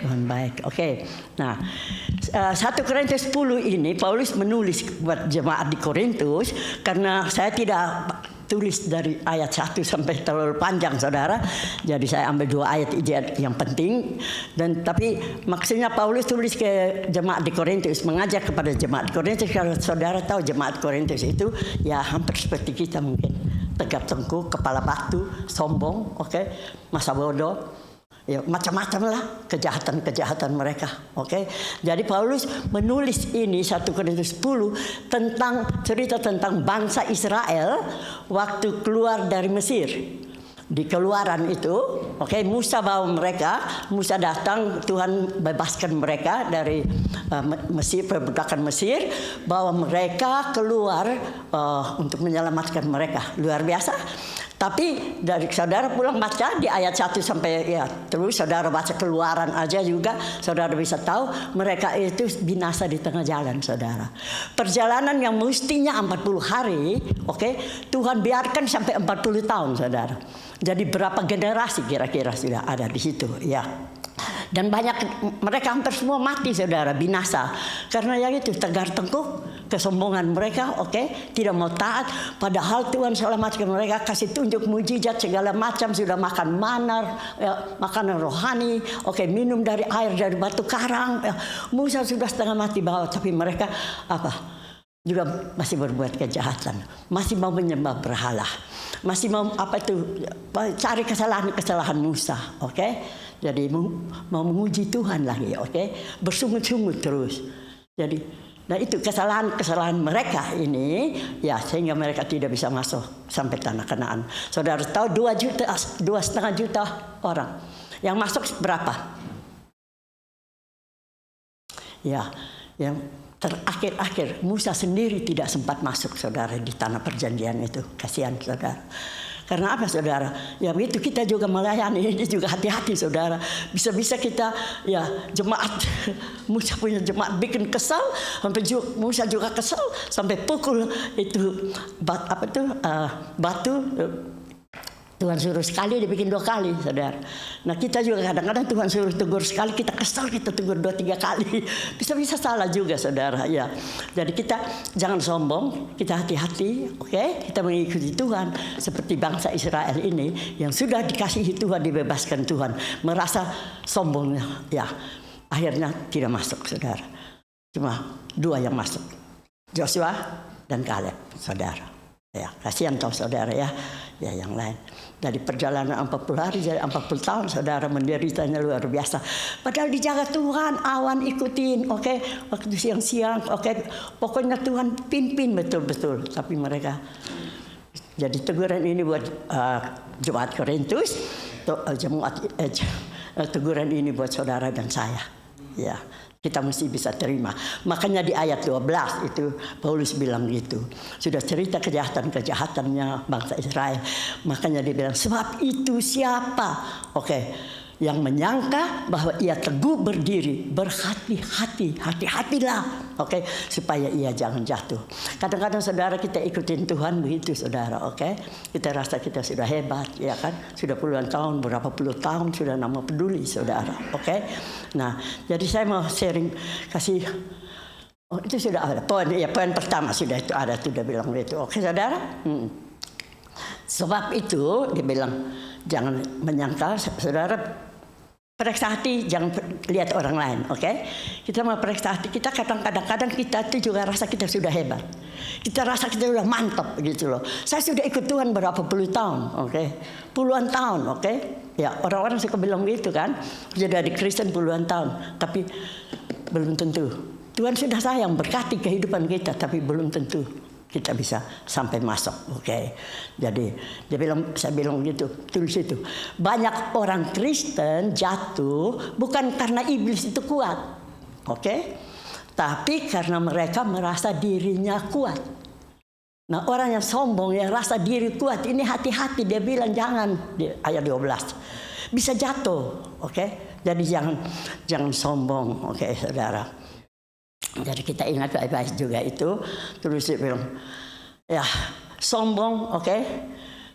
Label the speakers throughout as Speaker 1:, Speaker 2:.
Speaker 1: Tuhan baik. Oke. Nah, 1 Korintus 10 ini Paulus menulis buat jemaat di Korintus, karena saya tidak tulis dari ayat 1 sampai terlalu panjang, saudara. Jadi saya ambil 2 ayat yang penting, dan tapi maksudnya Paulus tulis ke jemaat di Korintus, mengajak kepada jemaat Korintus. Kalau saudara tahu jemaat Korintus itu ya hampir seperti kita mungkin, tegap tengkuk, kepala batu, sombong, masa bodoh. Ya, macam-macam lah kejahatan mereka. Jadi Paulus menulis ini 1 Korintus 10 tentang cerita tentang bangsa Israel waktu keluar dari Mesir. Di Keluaran itu, Musa bawa mereka, Musa datang, Tuhan bebaskan mereka dari Mesir, perbudakan Mesir, bawa mereka keluar untuk menyelamatkan mereka. Luar biasa. Tapi dari saudara pulang baca di ayat 1 sampai terus saudara baca Keluaran aja juga, saudara bisa tahu mereka itu binasa di tengah jalan, saudara. Perjalanan yang mestinya 40 hari, Tuhan biarkan sampai 40 tahun, saudara. Jadi berapa generasi kira-kira sudah ada di situ, ya. Dan banyak mereka hampir semua mati, saudara, binasa. Karena yang itu tegar tengkuk, kesombongan mereka, tidak mau taat. Padahal Tuhan selamatkan mereka, kasih tunjuk mujizat segala macam, sudah makan manar, makanan rohani, minum dari air dari batu karang. Musa sudah setengah mati bawah, tapi mereka juga masih berbuat kejahatan, masih mau menyembah berhala, masih mau cari kesalahan Musa, Jadi mau menguji Tuhan lagi, bersungut-sungut terus. Jadi, nah itu kesalahan mereka ini, ya, sehingga mereka tidak bisa masuk sampai tanah Kanaan. Saudara tahu 2,5 juta orang yang masuk berapa? Ya, yang terakhir Musa sendiri tidak sempat masuk, saudara, di tanah perjanjian itu. Kasihan, saudara. Karena apa, saudara? Ya begitu kita juga melayani, ini juga hati-hati, saudara. Bisa-bisa kita, ya, jemaat Musa punya jemaat bikin kesal, sampai Musa juga kesal sampai pukul itu batu. Tuhan suruh sekali, dibikin 2 kali, saudara. Nah kita juga kadang-kadang Tuhan suruh tegur sekali, kita kesal, kita tegur 2-3 kali. Bisa-bisa salah juga, saudara. Ya, jadi kita jangan sombong, kita hati-hati, Kita mengikuti Tuhan seperti bangsa Israel ini yang sudah dikasihi Tuhan, dibebaskan Tuhan, merasa sombongnya, ya, akhirnya tidak masuk, saudara. Cuma 2 yang masuk, Joshua dan Kaleb, saudara. Ya, kasihan tahu, saudara, ya. Ya, yang lain. Dari perjalanan 40 hari jadi 40 tahun, saudara, menderitanya luar biasa. Padahal dijaga Tuhan, awan ikutin, waktu siang-siang, pokoknya Tuhan pimpin betul-betul. Tapi mereka, jadi teguran ini buat jemaat Korintus, teguran ini buat saudara dan saya. Ya, kita mesti bisa terima. Makanya di ayat 12 itu Paulus bilang gitu. Sudah cerita kejahatan-kejahatannya bangsa Israel. Makanya dia bilang, sebab itu siapa? Yang menyangka bahwa ia teguh berdiri, berhati-hati, hati-hatilah, supaya ia jangan jatuh. Kadang-kadang, saudara, kita ikutin Tuhan begitu, saudara, Kita rasa kita sudah hebat, ya kan? Sudah puluhan tahun, berapa puluh tahun sudah nama peduli, saudara, Nah, jadi saya mau sharing, kasih, itu sudah ada poin pertama sudah itu ada, sudah bilang begitu, saudara. Sebab itu dia bilang jangan menyangka, saudara. Periksa hati, jangan lihat orang lain, Kita mau periksa hati kita, kadang-kadang kita itu juga rasa kita sudah hebat. Kita rasa kita sudah mantap gitu loh. Saya sudah ikut Tuhan berapa puluh tahun, Puluhan tahun, Ya, orang-orang suka bilang gitu kan. Jadi Kristen puluhan tahun, tapi belum tentu. Tuhan sudah sayang berkati kehidupan kita, tapi belum tentu kita bisa sampai masuk, Jadi saya bilang gitu, tulis itu. Banyak orang Kristen jatuh bukan karena iblis itu kuat, tapi karena mereka merasa dirinya kuat. Nah, orang yang sombong, yang rasa diri kuat, ini hati-hati, dia bilang jangan, di ayat 12. Bisa jatuh, Jadi jangan sombong, saudara. Jadi kita ingat baik-baik juga itu. Terus dia bilang, ya, sombong,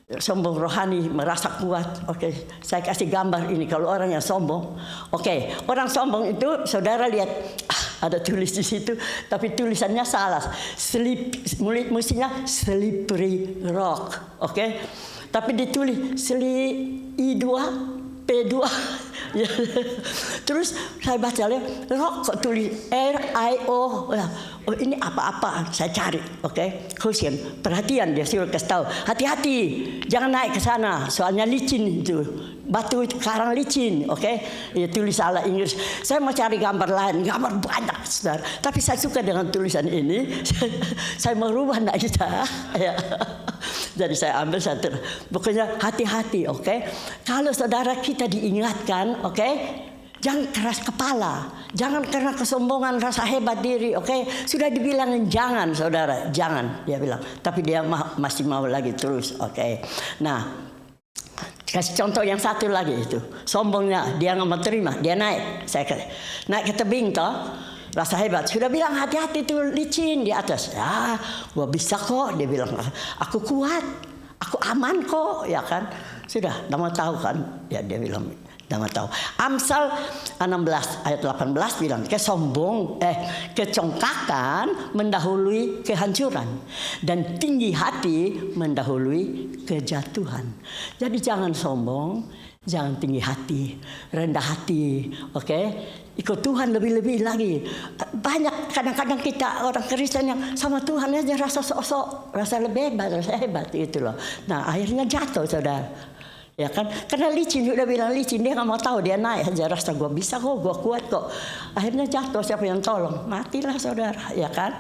Speaker 1: sombong rohani, merasa kuat. Oke, saya kasih gambar ini kalau orang yang sombong. Oke, orang sombong itu saudara lihat ada tulis di situ, tapi tulisannya salah. Mestinya slippery rock. Oke, tapi ditulis I2 P2. Terus saya baca lihat rock kok tulis RIO. Oh ini apa-apa, saya cari, oke? Caution, perhatian dia suruh kasih tahu, hati-hati, jangan naik ke sana, soalnya licin itu, batu itu karang licin, oke? Ya tulis salah Inggris. Saya mau cari gambar lain, gambar banyak, saudara. Tapi saya suka dengan tulisan ini, saya mau rubah nak kita, ya. Jadi saya ambil satu, pokoknya hati-hati, oke? Kalau saudara kita diingatkan, oke? Jangan keras kepala, jangan karena kesombongan rasa hebat diri, oke? Sudah dibilangin jangan, saudara, jangan, dia bilang. Tapi dia masih mau lagi terus, oke? Nah, kasih contoh yang satu lagi itu, sombongnya dia nggak mau terima, dia naik, naik ke tebing toh, rasa hebat, sudah bilang hati-hati tuh licin di atas, ya, gua bisa kok, dia bilang, aku kuat, aku aman kok, ya kan? Sudah, nggak mau tahu kan? Ya dia bilang. Nama tahu. Amsal 16 ayat 18 bilang kecongkakan mendahului kehancuran dan tinggi hati mendahului kejatuhan. Jadi jangan sombong, jangan tinggi hati, rendah hati, oke? Ikut Tuhan lebih-lebih lagi. Banyak kadang-kadang kita orang Kristen yang sama Tuhan aja rasa sok-sok, rasa lebih hebat, rasa hebat itu loh. Nah, akhirnya jatuh, saudara. Ya kan, karena licin, udah bilang licin, dia nggak mau tahu, dia naik aja rasa gue bisa kok, gue kuat kok. Akhirnya jatuh, siapa yang tolong? Matilah saudara, ya kan?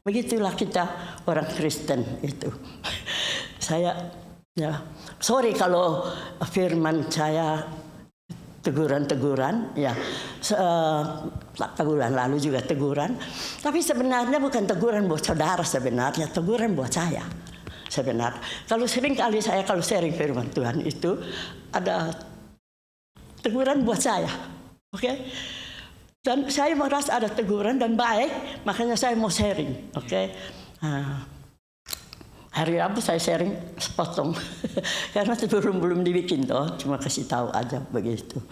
Speaker 1: Begitulah kita orang Kristen itu. Saya, ya, sorry kalau firman saya teguran-teguran, ya, teguran lalu juga teguran. Tapi sebenarnya bukan teguran buat saudara, sebenarnya teguran buat saya. Sebenarnya, kalau sering kali saya kalau sharing firman Tuhan itu ada teguran buat saya, oke? Dan saya merasa ada teguran dan baik, makanya saya mau sharing, oke? Hari Rabu saya sharing sepotong, karena belum dibikin toh, cuma kasih tahu aja begitu.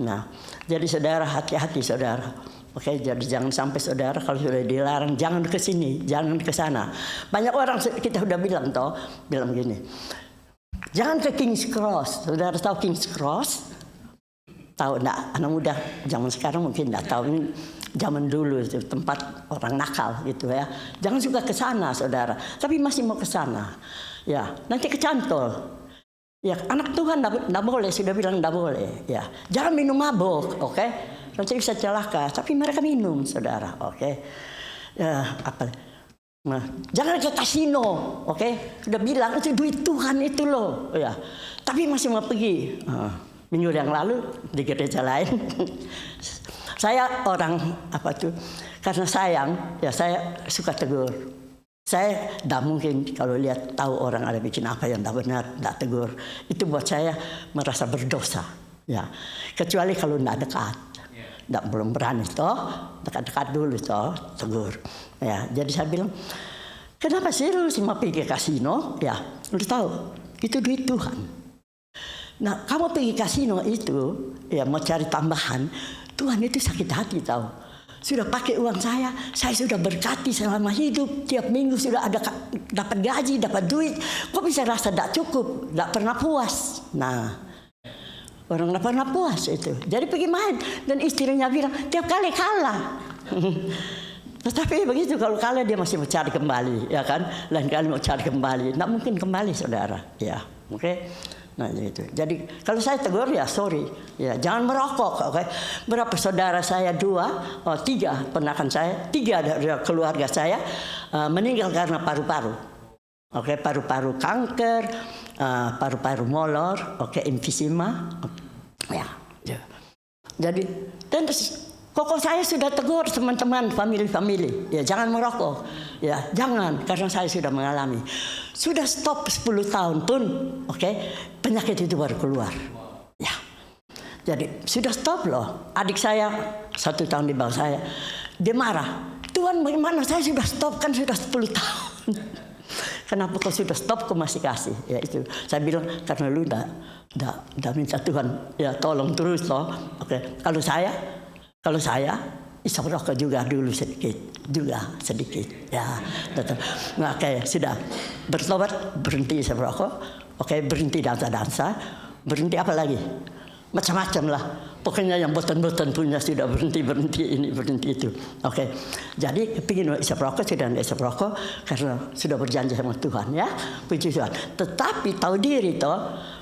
Speaker 1: Nah, jadi saudara hati-hati saudara. Oke, jadi jangan sampai saudara kalau sudah dilarang jangan ke sini, jangan ke sana. Banyak orang kita sudah bilang gini. Jangan ke King's Cross. Saudara tahu King's Cross? Tahu enggak? Anak muda zaman sekarang mungkin enggak tahu. Ini zaman dulu itu tempat orang nakal gitu ya. Jangan suka ke sana, saudara. Tapi masih mau ke sana. Ya, nanti kecantol. Ya, anak Tuhan enggak boleh, sudah bilang enggak boleh. Ya, jangan minum mabuk, oke? Nanti bisa celaka, tapi mereka minum, saudara, oke? Ya, apa? Nah, jangan ke kasino, oke? Sudah bilang itu duit Tuhan itu loh, ya. Tapi masih mau pergi. Minggu yang lalu di gereja lain, saya orang apa tuh? Karena sayang, ya saya suka tegur. Saya tidak mungkin kalau lihat tahu orang ada bikin apa yang tidak benar, tidak tegur. Itu buat saya merasa berdosa, ya. Kecuali kalau tidak dekat. Belum berani toh, dekat-dekat dulu toh, tegur. Ya, jadi saya bilang, kenapa sih lu mau pergi ke kasino? Ya, lu tahu, itu duit Tuhan. Nah, kamu pergi kasino itu, ya mau cari tambahan, Tuhan itu sakit hati tahu. Sudah pakai uang saya sudah berkati selama hidup, tiap minggu sudah ada dapat gaji, dapat duit. Kok bisa rasa tidak cukup, tidak pernah puas? Nah. Orang nggak pernah puas itu. Jadi pergi main. Dan istrinya bilang, tiap kali kalah. Tetapi begitu, kalau kalah dia masih mau cari kembali. Ya kan? Lain kali mau cari kembali. Nggak mungkin kembali, saudara. Ya, oke? Nah, itu. Jadi, kalau saya tegur, ya sorry. Ya, jangan merokok, oke? Berapa saudara saya? 3 ponakan saya. 3 dari keluarga saya meninggal karena paru-paru. Oke, paru-paru kanker, paru-paru molor, oke, emfisema, ya. Jadi, dan koko saya sudah tegur teman-teman, family, ya jangan merokok, ya jangan, karena saya sudah mengalami, sudah stop 10 tahun pun, oke, penyakit itu baru keluar, ya. Jadi sudah stop loh. Adik saya 1 tahun di bawah saya, dia marah, Tuhan bagaimana saya sudah stop kan sudah 10 tahun. kenapa kau sudah stop kau masih kasih? Ya itu. Saya bilang karena lu enggak minta Tuhan ya tolong terus loh. Oke. Kalau saya isap rokok juga dulu sedikit ya tetap. Nah, oke, sudah bertobat, berhenti isap rokok, oke, berhenti dansa, berhenti apa lagi? Macam-macam lah. Pokoknya yang botan-botan punya sudah berhenti ini, berhenti itu. Oke. Jadi kepingin isap rokok, sudah isap rokok karena sudah berjanji sama Tuhan ya. Puji Tuhan. Tetapi tahu diri toh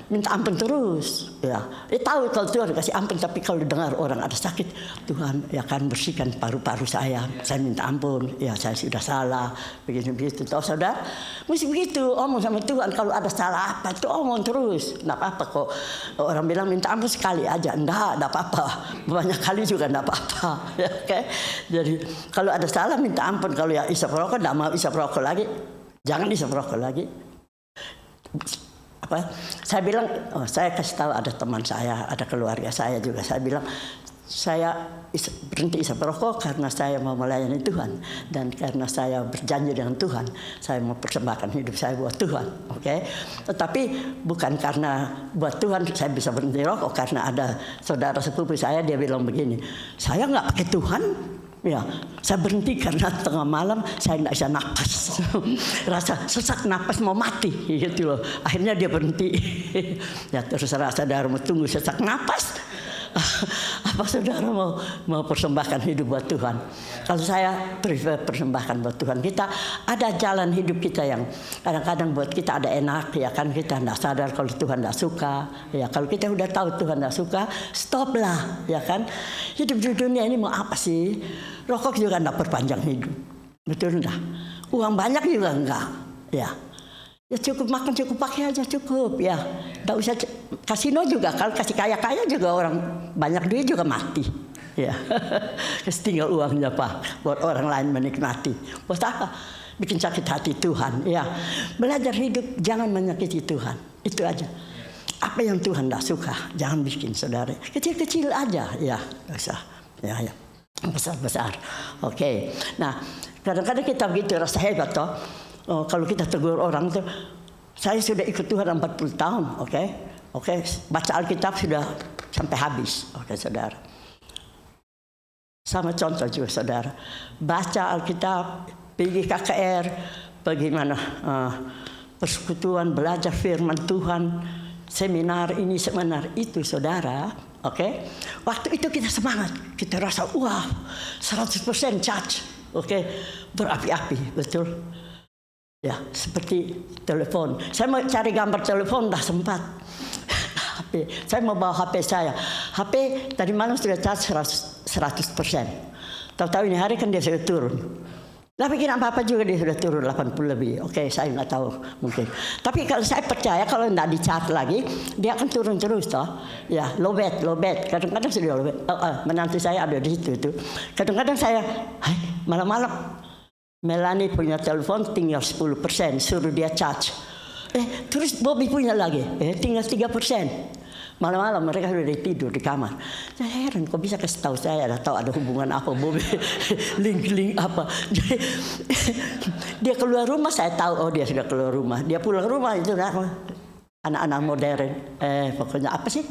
Speaker 1: minta ampun terus ya. Tahu kalau Tuhan kasih ampun, tapi kalau dengar orang ada sakit, Tuhan ya akan bersihkan paru-paru saya minta ampun ya, saya sudah salah begitu tahu saudara. Mesti begitu omong sama Tuhan. Kalau ada salah apa itu omong terus, enggak apa-apa kok. Orang bilang minta ampun sekali aja, enggak apa-apa, banyak kali juga enggak apa-apa ya, oke. Jadi kalau ada salah minta ampun. Kalau ya isap rokok enggak mau isap rokok lagi, jangan isap rokok lagi. Saya bilang, saya kasih tahu ada teman saya, ada keluarga saya juga. Saya bilang, saya berhenti isap rokok karena saya mau melayani Tuhan. Dan karena saya berjanji dengan Tuhan, saya mau persembahkan hidup saya buat Tuhan. Oke? Tetapi bukan karena buat Tuhan saya bisa berhenti rokok. Karena ada saudara sepupu saya, dia bilang begini, saya nggak pakai Tuhan. Ya, saya berhenti karena tengah malam saya nggak bisa napas, rasa sesak napas mau mati gitu loh. Akhirnya dia berhenti. Ya terserah saudara mau tunggu sesak napas, apa saudara mau persembahkan hidup buat Tuhan. Kalau saya prefer persembahkan buat Tuhan. Kita ada jalan hidup kita yang kadang-kadang buat kita ada enak ya kan, kita tidak sadar kalau Tuhan tidak suka ya. Kalau kita udah tahu Tuhan tidak suka, stop lah ya kan. Hidup di dunia ini mau apa sih? Rokok juga tidak perpanjang hidup, betul enggak? Uang banyak juga enggak ya. Ya cukup makan, cukup pakai aja cukup ya. Tidak usah kasino juga. Kalau kasih kaya-kaya juga orang banyak duit juga mati. Ya, tinggal uangnya Pak buat orang lain menikmati. Buat apa? Bikin sakit hati Tuhan. Ya, belajar hidup jangan menyakiti Tuhan. Itu aja. Apa yang Tuhan tidak suka jangan bikin saudara. Kecil-kecil aja ya, usah. Ya. Besar-besar. Oke. Nah, kadang-kadang kita begitu rasa hebat toh. Kalau kita tegur orang tuh, saya sudah ikut Tuhan 40 tahun, oke? Baca Alkitab sudah sampai habis, oke saudara. Sama contoh juga saudara, baca Alkitab, pergi KKR, bagaimana persekutuan, belajar firman Tuhan, seminar ini, seminar itu saudara, oke? Waktu itu kita semangat, kita rasa wah 100% charge, oke? Berapi-api, betul? Ya, seperti telepon. Saya mau cari gambar telepon, dah sempat. HP. Saya mau bawa HP saya. HP tadi malam sudah charge 100%. Tahu-tahu ini hari kan dia sudah turun. Tapi kira apa-apa juga dia sudah turun 80 lebih. Oke, saya nggak tahu mungkin. Tapi kalau saya percaya kalau nggak di-charge lagi, dia akan turun terus toh. Ya, low bat. Kadang-kadang sudah low bat. Menantu saya ada di situ itu. Kadang-kadang saya, malam-malam Melanie punya telepon tinggal 10%, suruh dia charge. Terus Bobby punya lagi, tinggal 3%. Malam-malam mereka sudah tidur di kamar. Saya heran, kok bisa kasih tahu saya, tahu ada hubungan apa Bobby, link apa. Jadi dia keluar rumah, saya tahu dia sudah keluar rumah. Dia pulang rumah itu anak-anak modern. Pokoknya apa sih?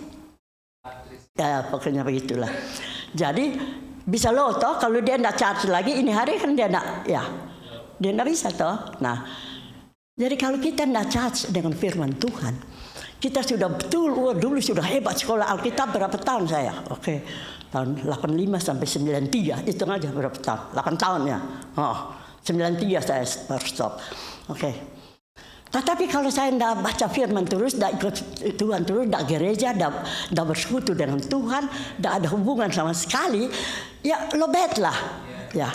Speaker 1: Ya pokoknya begitulah. Jadi bisa loh toh kalau dia tidak charge lagi ini hari kan dia tidak bisa toh. Nah, jadi kalau kita tidak charge dengan firman Tuhan, kita sudah betul dulu sudah hebat sekolah Alkitab berapa tahun saya? Oke, tahun 85 sampai 93 itu aja berapa tahun? 8 tahun ya. 93 saya stop. Oke. Tetapi kalau saya tidak baca firman terus, tidak ikut Tuhan terus, tidak gereja, tidak bersekutu dengan Tuhan, tidak ada hubungan sama sekali, ya lobet lah, ya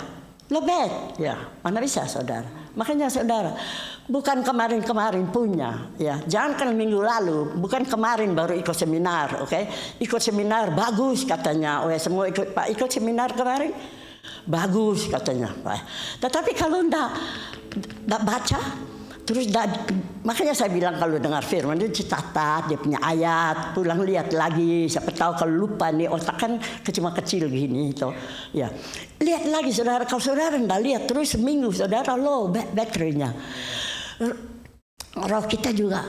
Speaker 1: lobet, ya mana bisa saudara. Makanya saudara, bukan kemarin punya, ya jangan kan minggu lalu, bukan kemarin baru ikut seminar, oke? Ikut seminar bagus katanya, semua ikut seminar kemarin, bagus katanya, Pak. Tetapi kalau tidak baca. Terus makanya saya bilang kalau dengar firman itu catat dia punya ayat, pulang lihat lagi, siapa tahu kalau lupa nih otak kan cuma kecil gini itu. Ya. Lihat lagi saudara, kalau saudara enggak lihat terus seminggu saudara low baterainya. roh kita juga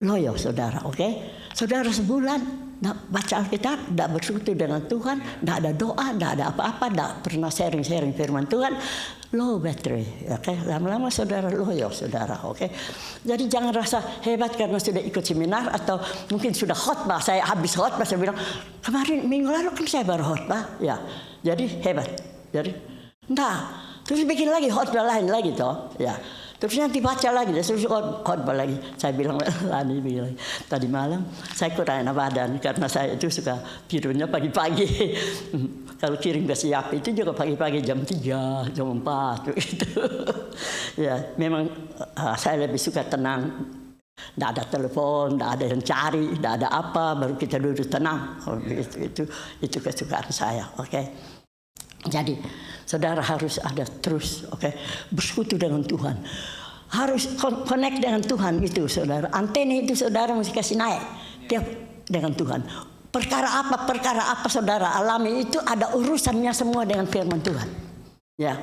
Speaker 1: loyo, saudara. Oke, saudara sebulan baca Alkitab, tidak bersekutu dengan Tuhan, tidak ada doa, tidak ada apa-apa, tidak pernah sharing firman Tuhan, low battery. Oke, lama-lama saudara loyo, saudara. Oke, jadi jangan rasa hebat karena sudah ikut seminar atau mungkin sudah khotbah. Saya habis khotbah, saya bilang kemarin minggu lalu kan saya baru khotbah, ya. Jadi hebat. Jadi, terus bikin lagi khotbah lain lagi toh, ya. Terus nanti baca lagi, terus khotbah lagi. Saya bilang, Lani bilang, tadi malam saya kurang enak badan karena saya itu suka tidurnya pagi-pagi. Kalau kirim ke siap itu juga pagi-pagi jam 3, jam 4 gitu. Ya, memang saya lebih suka tenang. Tidak ada telepon, tidak ada yang cari, tidak ada apa, baru kita duduk tenang. Itu kesukaan saya, oke. Jadi saudara harus ada terus, bersekutu dengan Tuhan, harus connect dengan Tuhan itu, saudara. Antena itu saudara mesti kasih naik tiap dengan Tuhan. Perkara apa saudara alami itu ada urusannya semua dengan firman Tuhan. Ya,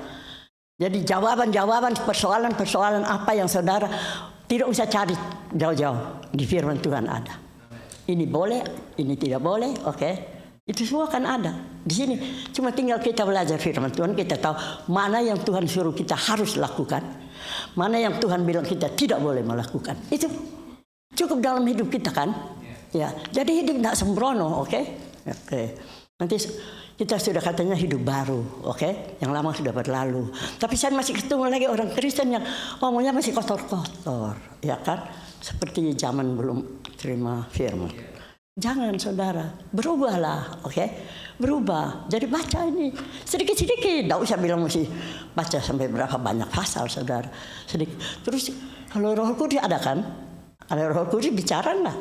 Speaker 1: jadi jawaban persoalan apa yang saudara tidak usah cari jauh-jauh, di firman Tuhan ada. Ini boleh, ini tidak boleh, oke. Itu semua kan ada di sini. Cuma tinggal kita belajar firman Tuhan, kita tahu mana yang Tuhan suruh kita harus lakukan, mana yang Tuhan bilang kita tidak boleh melakukan. Itu cukup dalam hidup kita kan? Ya. Jadi hidup tidak sembrono, oke? Nanti kita sudah katanya hidup baru, oke? Yang lama sudah berlalu. Tapi saya masih ketemu lagi orang Kristen yang ngomongnya masih kotor-kotor, ya kan? Seperti zaman belum terima firman. Jangan saudara, berubahlah, oke? Berubah. Jadi baca ini sedikit-sedikit. Tidak usah bilang mesti baca sampai berapa banyak pasal, saudara. Sedikit. Terus kalau Roh Kudus ada kan? Ada Roh Kudus bicara enggak?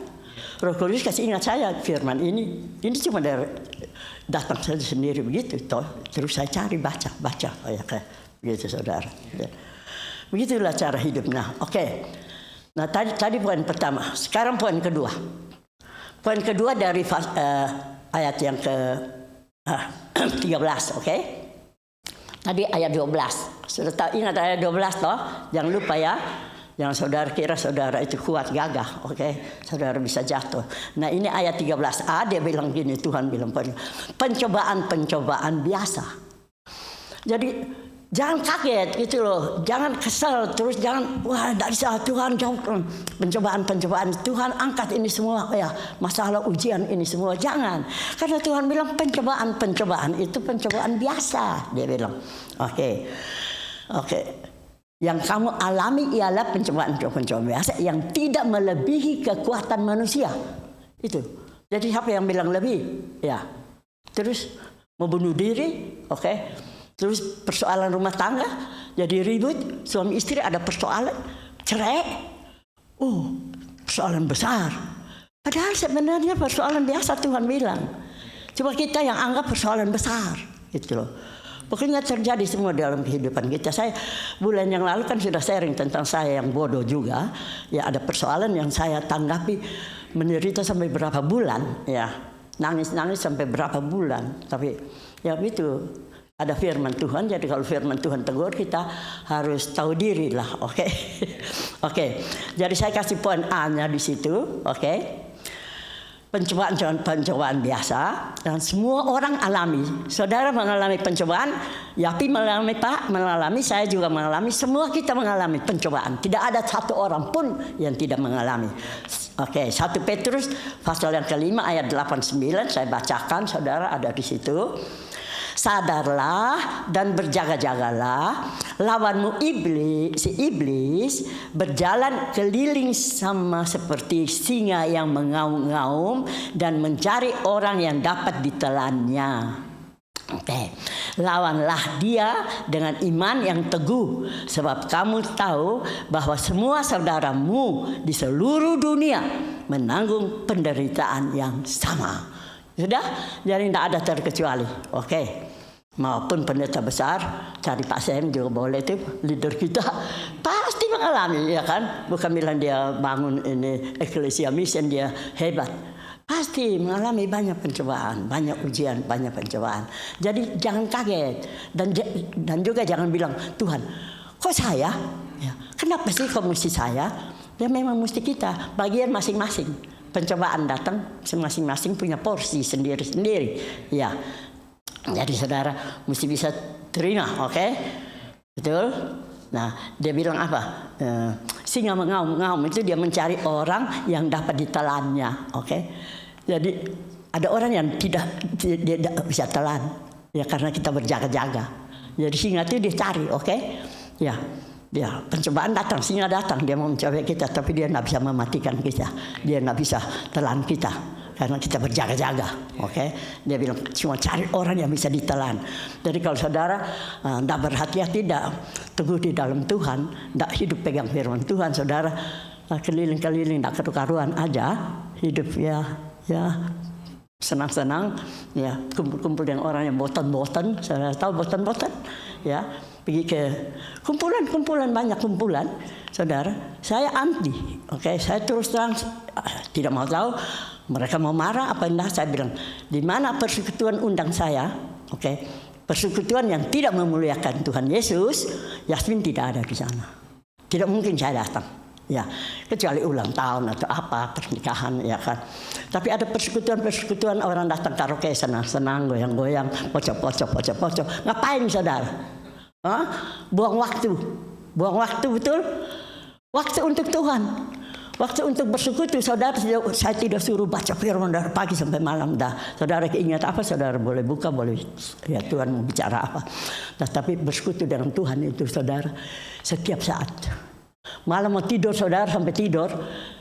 Speaker 1: Roh Kudus kasih ingat saya firman ini. Ini cuma dari datang saja sendiri begitu. Terus saya cari baca. Oh ya kayak begitu saudara. Begitulah cara hidup. Nah, oke. Nah tadi poin pertama. Sekarang poin kedua. Poin kedua dari ayat yang ke 13, oke? Tadi ayat 12. Sudah tahu ingat ayat 12 toh? Jangan lupa ya. Jangan saudara kira saudara itu kuat gagah, oke? Saudara bisa jatuh. Nah, ini ayat 13a dia bilang gini, Tuhan bilang pencobaan biasa. Jadi jangan kaget gitu loh, jangan kesel, terus jangan wah tidak bisa Tuhan jauh pencobaan Tuhan angkat ini semua ya masalah ujian ini semua jangan, karena Tuhan bilang pencobaan itu pencobaan biasa dia bilang, oke. Yang kamu alami ialah pencobaan biasa yang tidak melebihi kekuatan manusia itu. Jadi siapa yang bilang lebih ya? Terus mau bunuh diri, oke. Terus persoalan rumah tangga jadi ribut, suami istri ada persoalan, cerai. Persoalan besar. Padahal sebenarnya persoalan biasa Tuhan bilang. Cuma kita yang anggap persoalan besar, gitu loh. Pokoknya terjadi semua dalam kehidupan kita. Saya bulan yang lalu kan sudah sharing tentang saya yang bodoh juga. Ya ada persoalan yang saya tanggapi menderita sampai berapa bulan, ya. Nangis-nangis sampai berapa bulan. Tapi ya begitu. Ada firman Tuhan, jadi kalau firman Tuhan tegur kita harus tahu diri lah, oke? Oke, jadi saya kasih poin A-nya di situ, oke? Pencobaan biasa dan semua orang alami. Saudara mengalami pencobaan, Yapi mengalami, saya juga mengalami, semua kita mengalami pencobaan. Tidak ada satu orang pun yang tidak mengalami. Oke, 1 Petrus pasal yang kelima ayat 8-9 saya bacakan, saudara ada di situ. Sadarlah dan berjaga-jagalah, lawanmu iblis berjalan keliling sama seperti singa yang mengaum-ngaum dan mencari orang yang dapat ditelannya. Oke. Lawanlah dia dengan iman yang teguh, sebab kamu tahu bahwa semua saudaramu di seluruh dunia menanggung penderitaan yang sama. Sudah? Jadi tidak ada terkecuali. Oke. Maupun pendeta besar, cari Pak Sem juga boleh itu, leader kita pasti mengalami, ya kan? Bukan bilang dia bangun ini Ecclesia Mission dia hebat. Pasti mengalami banyak pencobaan, banyak ujian, banyak pencobaan. Jadi jangan kaget dan juga jangan bilang, Tuhan, kok saya? Ya, kenapa sih kok mesti saya? Ya memang mesti kita bagian masing-masing. Pencobaan datang, masing-masing punya porsi sendiri-sendiri. Ya, jadi saudara mesti bisa terima, oke? Betul? Nah, dia bilang apa? Singa mengaum-ngaum itu dia mencari orang yang dapat ditelannya, oke? Jadi ada orang yang tidak bisa telan, ya karena kita berjaga-jaga. Jadi singa itu dia cari, oke? Ya. Ya, pencobaan datang, singa datang, dia mau mencoba kita, tapi dia tidak bisa mematikan kita, dia tidak bisa telan kita, karena kita berjaga-jaga, oke? Dia bilang cuma cari orang yang bisa ditelan. Jadi kalau saudara tidak berhati-hati, tidak teguh di dalam Tuhan, tidak hidup pegang firman Tuhan, saudara keliling-keliling, tidak karu-karuan aja, hidup ya senang-senang, ya kumpul-kumpul dengan orang yang botan-botan, saudara tahu botan-botan, ya. Pergi ke kumpulan, banyak kumpulan, saudara. Saya anti, oke. Saya terus terang tidak mau tahu. Mereka mau marah apa enggak? Saya bilang, di mana persekutuan undang saya, oke. Persekutuan yang tidak memuliakan Tuhan Yesus, Yasmin tidak ada di sana. Tidak mungkin saya datang, ya. Kecuali ulang tahun atau apa pernikahan, ya kan. Tapi ada persekutuan orang datang karaoke senang-senang, goyang-goyang, pocok-pocok. Ngapain saudara? Buang waktu betul. Waktu untuk Tuhan, waktu untuk bersekutu. Saudara, saya tidak suruh baca firman dari pagi sampai malam dah. Saudara ingat apa, saudara boleh buka, boleh ya Tuhan mau bicara apa. Nah, tapi bersekutu dengan Tuhan itu saudara setiap saat. Malam mau tidur saudara sampai tidur.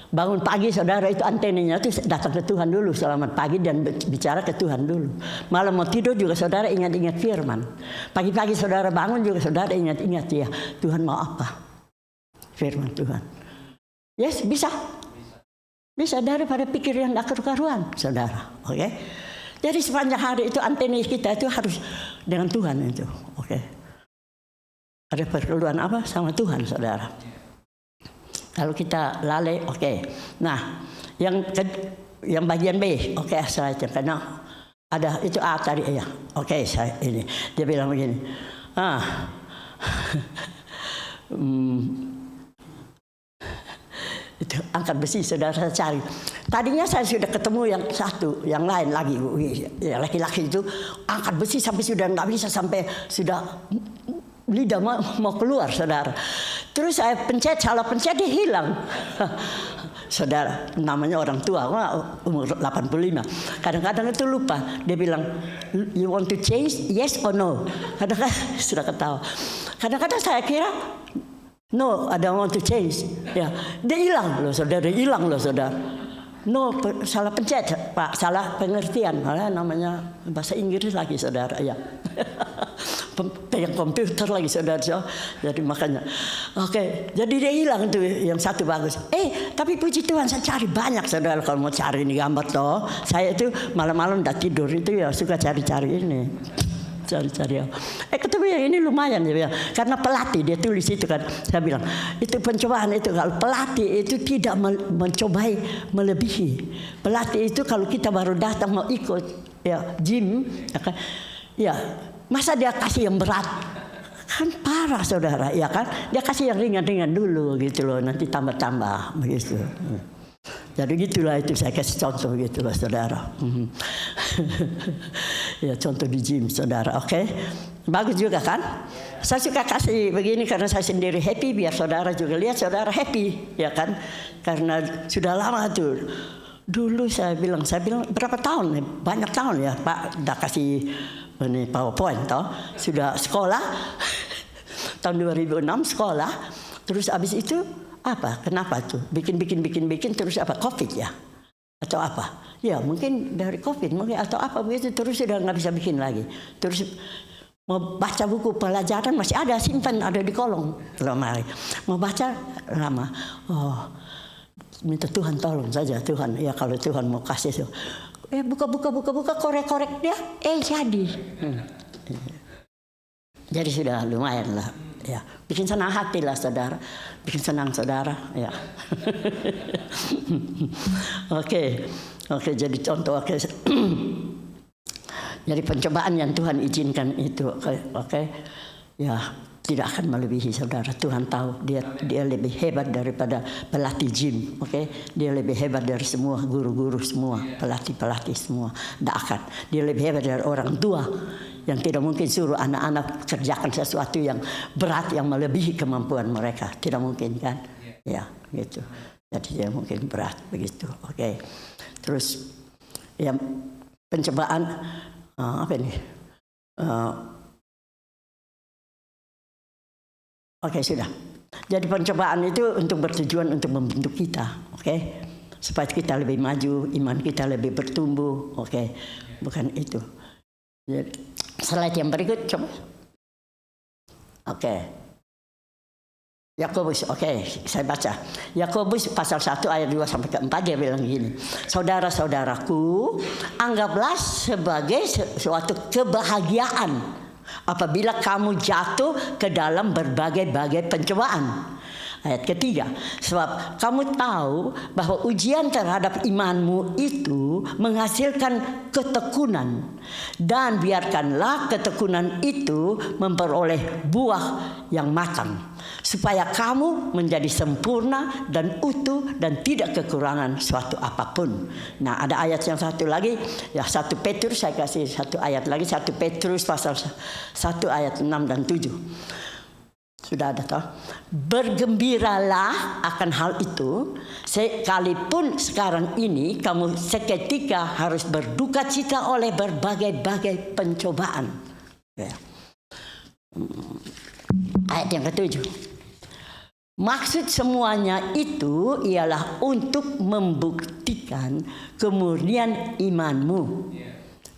Speaker 1: Bangun pagi saudara itu antenanya itu datang ke Tuhan dulu, selamat pagi, dan bicara ke Tuhan dulu. Malam mau tidur juga saudara ingat-ingat firman. Pagi-pagi saudara bangun juga saudara ingat-ingat ya Tuhan mau apa, firman Tuhan. Yes, bisa daripada pikir yang tak karu-karuan saudara, oke? Jadi sepanjang hari itu antena kita itu harus dengan Tuhan itu, oke? Ada perkeluhan apa sama Tuhan saudara. Kalau kita lalai, oke. Nah, yang bagian B, oke, saya karena ada itu A tadi ya. Oke, saya ini. Dia bilang begini. Itu angkat besi saudara saya cari. Tadinya saya sudah ketemu yang satu, yang lain lagi, ya, laki-laki itu angkat besi sampai sudah nggak bisa, sampai sudah lidah mau keluar saudara. Terus saya salah pencet, dia hilang. Saudara, namanya orang tua, umur 85. Kadang-kadang itu lupa. Dia bilang, you want to change? Yes or no? Kadang-kadang sudah ketawa. Kadang-kadang saya kira, no, I don't want to change. Ya, dia hilang loh saudara. No, salah pencet Pak, salah pengertian. Namanya bahasa Inggris lagi saudara ya. Pegang komputer lagi saudara. Jadi makanya, oke, jadi dia hilang tuh yang satu bagus. Tapi puji Tuhan saya cari banyak saudara. Kalau mau cari ini gambar toh, saya itu malam-malam udah tidur itu ya suka cari-cari ini. Cari-cari. Ketemu yang ini lumayan ya. Karena pelatih dia tulis itu kan. Saya bilang, itu pencobaan itu kalau pelatih itu tidak mencobai melebihi. Pelatih itu kalau kita baru datang mau ikut ya gym, ya masa dia kasih yang berat? Kan parah saudara, ya kan? Dia kasih yang ringan-ringan dulu gitu loh, nanti tambah-tambah begitu. Jadi gitulah itu saya kasih contoh gitulah saudara. Ya contoh di gym saudara, oke? Bagus juga kan? Saya suka kasih begini karena saya sendiri happy, biar saudara juga lihat saudara happy, ya kan? Karena sudah lama tuh. Dulu saya bilang berapa tahun? Banyak tahun ya Pak, udah kasih ini PowerPoint toh. Sudah sekolah tahun 2006 sekolah, terus abis itu apa? Kenapa tuh? Bikin terus apa? Covid ya? Atau apa? Ya mungkin dari Covid mungkin atau apa begitu, terus sudah nggak bisa bikin lagi. Terus mau baca buku pelajaran masih ada, simpan ada di kolong lemari. Mau baca lama. Oh, minta Tuhan tolong saja Tuhan. Ya kalau Tuhan mau kasih tuh. Buka korek dia. Jadi. Jadi sudah lumayan lah. Ya, bikin senang hati lah saudara, bikin senang saudara, ya. Oke, jadi contoh, oke. Jadi pencobaan yang Tuhan izinkan itu, oke. Ya, tidak akan melebihi saudara. Tuhan tahu dia lebih hebat daripada pelatih gym, oke? Dia lebih hebat dari semua guru-guru semua, pelatih-pelatih semua. Tidak akan. Dia lebih hebat dari orang tua yang tidak mungkin suruh anak-anak kerjakan sesuatu yang berat yang melebihi kemampuan mereka. Tidak mungkin kan? Ya, gitu. Jadi dia mungkin berat begitu, oke? Terus ya pencobaan apa ini? Oke, sudah. Jadi pencobaan itu untuk bertujuan untuk membentuk kita, oke? Supaya kita lebih maju, iman kita lebih bertumbuh, oke? Bukan itu. Jadi, slide yang berikut coba. Oke. Yakobus, oke, saya baca. Yakobus pasal 1 ayat 2 sampai ke 4 dia bilang gini. Saudara-saudaraku, anggaplah sebagai suatu kebahagiaan apabila kamu jatuh ke dalam berbagai-bagai pencobaan. Ayat ketiga, sebab kamu tahu bahwa ujian terhadap imanmu itu menghasilkan ketekunan. Dan biarkanlah ketekunan itu memperoleh buah yang matang, supaya kamu menjadi sempurna dan utuh dan tidak kekurangan suatu apapun. Nah, ada ayat yang satu lagi, ya 1 Petrus, saya kasih satu ayat lagi, 1 Petrus pasal 1 ayat 6 dan 7. Sudah ada toh? Bergembiralah akan hal itu, sekalipun sekarang ini kamu seketika harus berduka cita oleh berbagai-bagai pencobaan. Ya. Ayat yang ke-7. Maksud semuanya itu ialah untuk membuktikan kemurnian imanmu.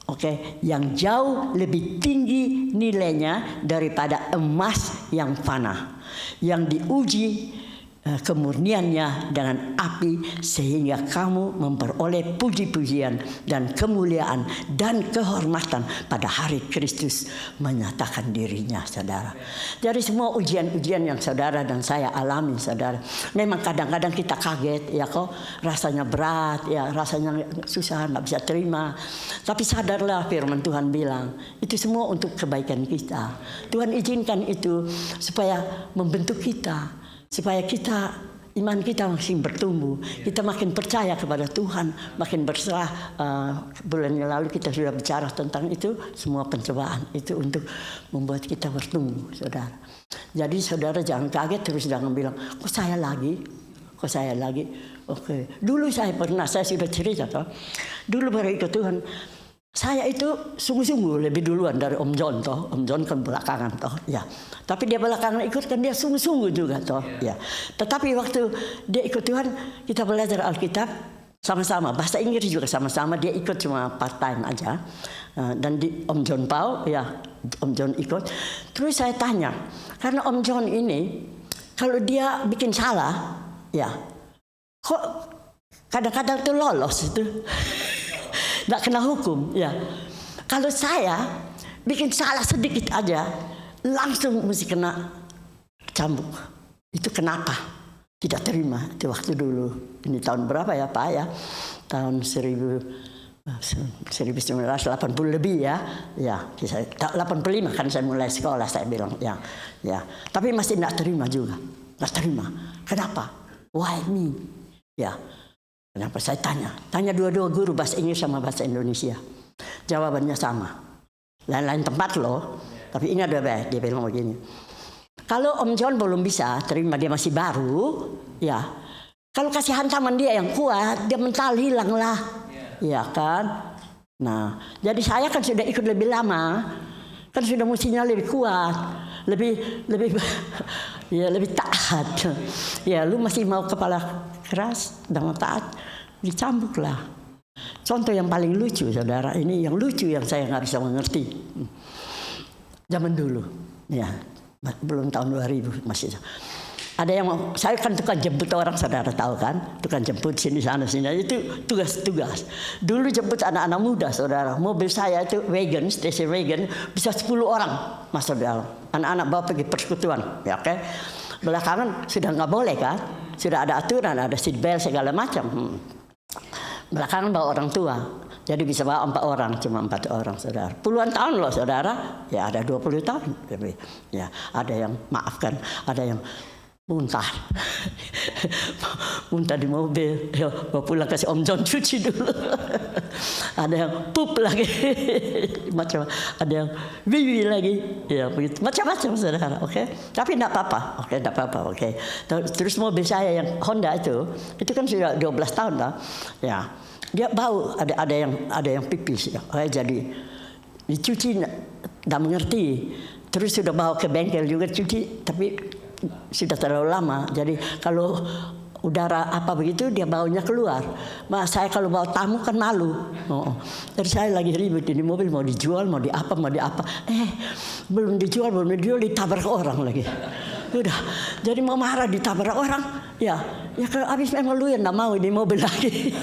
Speaker 1: Oke, yang jauh lebih tinggi nilainya daripada emas yang fana, yang diuji kemurniannya dengan api, sehingga kamu memperoleh puji-pujian dan kemuliaan dan kehormatan pada hari Kristus menyatakan dirinya, saudara. Jadi semua ujian-ujian yang saudara dan saya alami, saudara, memang kadang-kadang kita kaget, ya kok rasanya berat, ya rasanya susah, nggak bisa terima. Tapi sadarlah firman Tuhan bilang, itu semua untuk kebaikan kita. Tuhan izinkan itu supaya membentuk kita, supaya kita, iman kita makin bertumbuh, kita makin percaya kepada Tuhan, makin berserah. Bulan yang lalu kita sudah bicara tentang itu, semua pencobaan itu untuk membuat kita bertumbuh, saudara. Jadi saudara jangan kaget, terus jangan bilang, kok saya lagi? Oke. Dulu saya sudah cerita toh. Dulu baru ikut Tuhan. Saya itu sungguh-sungguh lebih duluan dari Om John toh. Om John kan belakangan toh, ya. Tapi dia belakangan ikut kan dia sungguh-sungguh juga toh, ya. Tetapi waktu dia ikut Tuhan, kita belajar Alkitab sama-sama, bahasa Inggris juga sama-sama. Dia ikut cuma part time aja. Dan di Om John Paul, ya, Om John ikut. Terus saya tanya, karena Om John ini kalau dia bikin salah, ya, kok kadang-kadang tuh lolos itu. Nggak kena hukum, ya. Kalau saya bikin salah sedikit aja, langsung mesti kena cambuk. Itu kenapa? Tidak terima. Itu waktu dulu. Ini tahun berapa ya Pak ya? Tahun 1980 lebih ya. Ya, 85 kan saya mulai sekolah, saya bilang ya. Ya. Tapi masih nggak terima juga. Nggak terima. Kenapa? Why me? Ya. Kenapa saya tanya dua-dua guru bahasa Inggris sama bahasa Indonesia. Jawabannya sama. Lain-lain tempat loh. Tapi ingat baik, dia bilang begini. Kalau Om John belum bisa terima, dia masih baru, ya. Kalau kasih hantaman dia yang kuat, dia mental hilang lah. Ya kan? Nah, jadi saya kan sudah ikut lebih lama. Kan sudah mestinya lebih kuat. Lebih taat. Ya, lu masih mau kepala keras dan taat, dicambuklah. Contoh yang paling lucu, saudara, ini yang lucu yang saya nggak bisa mengerti. Zaman dulu, ya, belum tahun 2000 masih. Ada yang saya kan tukang jemput orang, saudara tahu kan? Tukang jemput sini sana sini, itu tugas-tugas. Dulu jemput anak-anak muda, saudara. Mobil saya itu wagon, station wagon, bisa 10 orang masuk dalam. Anak-anak bawa pergi persekutuan, ya oke? Belakangan sudah nggak boleh kan? Sudah ada aturan, ada seat belt segala macam. Belakangan bawa orang tua. Jadi bisa bawa 4 orang, cuma 4 orang saudara. Puluhan tahun loh saudara, ya ada 20 tahun. Ya ada yang maafkan, ada yang muntah. Muntah di mobil, ya, bawa pulang kasih Om John cuci dulu. Ada yang pup lagi, macam ada yang wiwi lagi, ya begitu, macam-macam saudara, oke? Tapi tidak apa-apa, oke, tidak apa-apa, oke. Terus mobil saya yang Honda itu kan sudah 12 tahun lah, ya. Dia bau, ada yang pipis, ya. Jadi dicuci, tidak mengerti. Terus sudah bawa ke bengkel juga cuci, tapi sudah terlalu lama. Jadi kalau udara apa begitu dia baunya keluar. Saya kalau bawa tamu kan malu. Jadi saya lagi ribet ini mobil mau dijual, mau di apa. Belum dijual ditabrak orang lagi. Udah, jadi mau marah ditabrak orang. Ya kalau habis memang lu yang tidak mau di mobil lagi.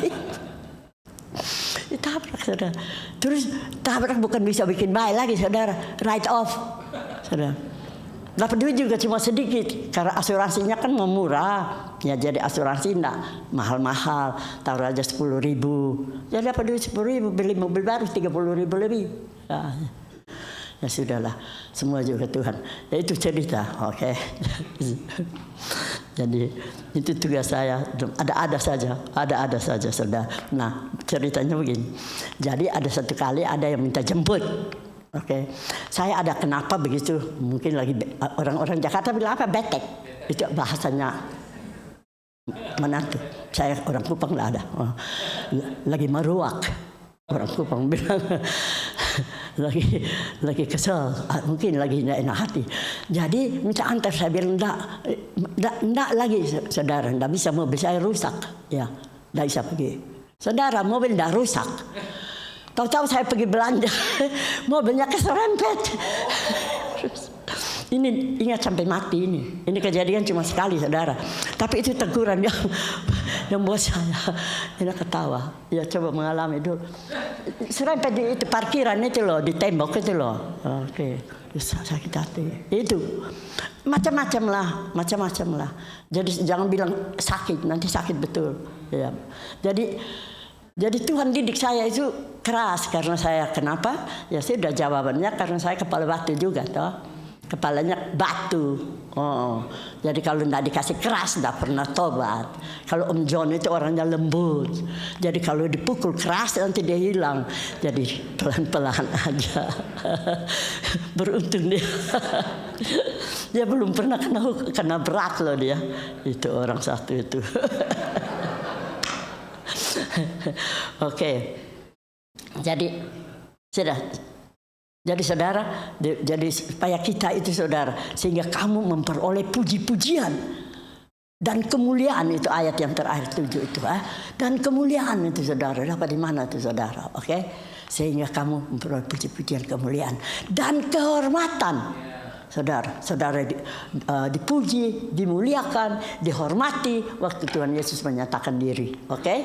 Speaker 1: Ditabrak saudara. Terus tabrak bukan bisa bikin baik lagi saudara. Write off saudara. Dapat duit juga cuma sedikit karena asuransinya kan murah. Ya jadi asuransi enggak mahal-mahal, taruh aja 10.000. Ya dapat duit 10.000, beli mobil baru 30.000 lebih. Ya sudahlah, semua juga Tuhan. Ya itu cerita, oke. Jadi itu tugas saya. Ada saja saudara. Nah ceritanya begini. Jadi ada satu kali ada yang minta jemput. Oke, saya ada kenapa begitu? Mungkin lagi orang-orang Jakarta bilang apa betek? Itu bahasanya menantu. Saya orang Kupang nggak ada. Lagi meruak. Orang Kupang bilang lagi kesel, mungkin lagi tidak enak hati. Jadi minta antar, saya bilang enggak lagi saudara, enggak bisa, mobil saya rusak. Ya, enggak bisa pergi. Saudara, mobil enggak rusak. Tahu-tahu saya pergi belanja, mobilnya keserempet. Ini ingat sampai mati ini. Ini kejadian cuma sekali saudara. Tapi itu teguran yang buat saya ini ketawa. Ya coba mengalami dulu. Serempet di itu parkiran itu loh, di tembok itu loh. Oke, sakit hati. Itu macam-macam lah. Jadi jangan bilang sakit, nanti sakit betul. Ya. Jadi Tuhan didik saya itu keras karena saya kenapa? Ya sudah jawabannya karena saya kepala batu juga toh. Kepalanya batu. Jadi kalau tidak dikasih keras tidak pernah tobat. Kalau Om John itu orangnya lembut. Jadi kalau dipukul keras nanti dia hilang. Jadi pelan-pelan aja. Beruntung dia. Dia belum pernah kena berat loh dia. Itu orang satu itu. Oke. Jadi sudah. Jadi saudara, jadi supaya kita itu saudara, sehingga kamu memperoleh puji-pujian dan kemuliaan, itu ayat yang terakhir 7 itu, dan kemuliaan itu saudara, dapat di mana itu saudara, oke? Sehingga kamu memperoleh puji-pujian, kemuliaan dan kehormatan. Saudara dipuji, dimuliakan, dihormati waktu Tuhan Yesus menyatakan diri, oke?